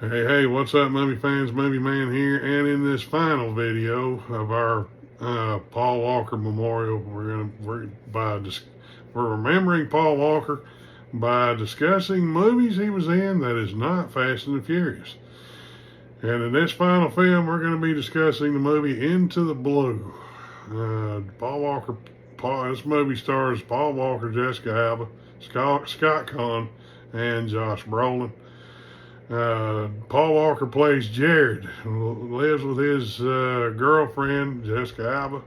Hey, what's up, movie fans? Movie Man here, and in this final video of our Paul Walker Memorial, we're remembering Paul Walker by discussing movies he was in that is not Fast and the Furious. And in this final film, we're going to be discussing the movie Into the Blue. This movie stars Paul Walker, Jessica Alba, Scott Conn, and Josh Brolin. Paul Walker plays Jared, lives with his girlfriend, Jessica Alba,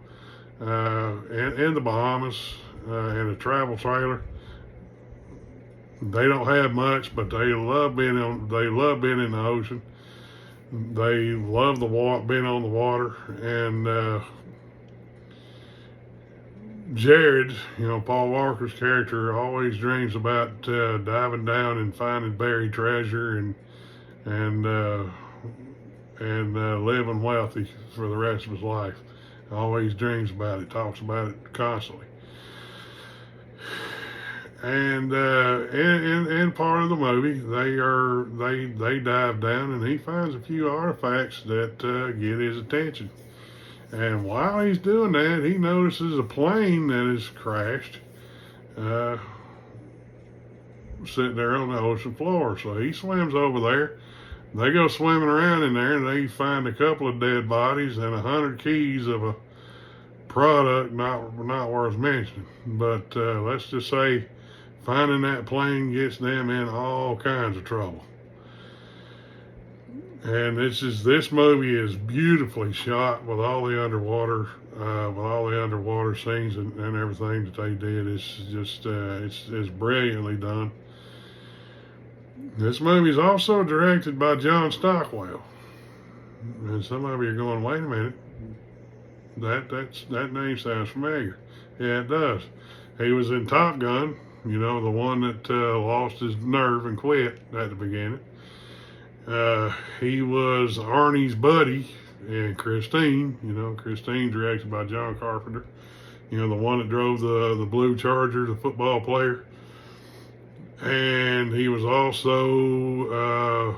in the Bahamas, in a travel trailer. They don't have much, but they love being in the ocean. They love being on the water, and Jared, Paul Walker's character, always dreams about diving down and finding buried treasure and living wealthy for the rest of his life. Always dreams about it, talks about it constantly. And in part of the movie, they dive down and he finds a few artifacts that get his attention. And while he's doing that, he notices a plane that has crashed, sitting there on the ocean floor. So he swims over there. They go swimming around in there, and they find a couple of dead bodies and 100 keys of a product not worth mentioning. But let's just say finding that plane gets them in all kinds of trouble. And this movie is beautifully shot with all the underwater scenes and everything that they did. It's just it's brilliantly done. This movie is also directed by John Stockwell. And some of you are going, wait a minute, that name sounds familiar. Yeah, it does. He was in Top Gun, the one that lost his nerve and quit at the beginning. He was Arnie's buddy in Christine, Christine directed by John Carpenter, the one that drove the blue Charger, the football player. And he was also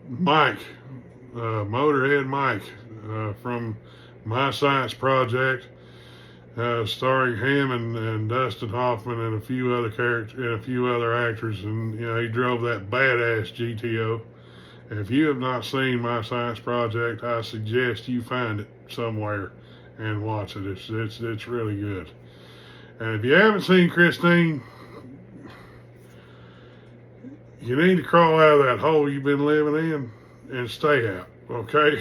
Mike, Motorhead Mike, from My Science Project, starring him and Dustin Hoffman and a few other actors. And he drove that badass GTO. And if you have not seen My Science Project, I suggest you find it somewhere and watch it. It's really good. And if you haven't seen Christine, you need to crawl out of that hole you've been living in and stay out, okay?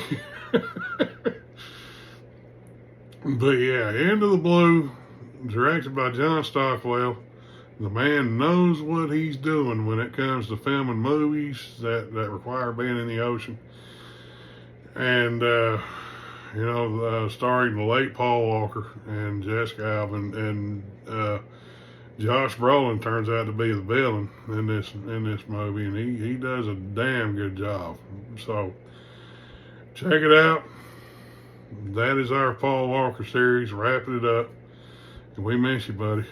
But yeah, Into the Blue, directed by John Stockwell. The man knows what he's doing when it comes to filming movies that require being in the ocean. And, starring the late Paul Walker and Jessica Alba and Josh Brolin turns out to be the villain in this movie, and he does a damn good job. So check it out. That is our Paul Walker series, wrapping it up. And we miss you, buddy.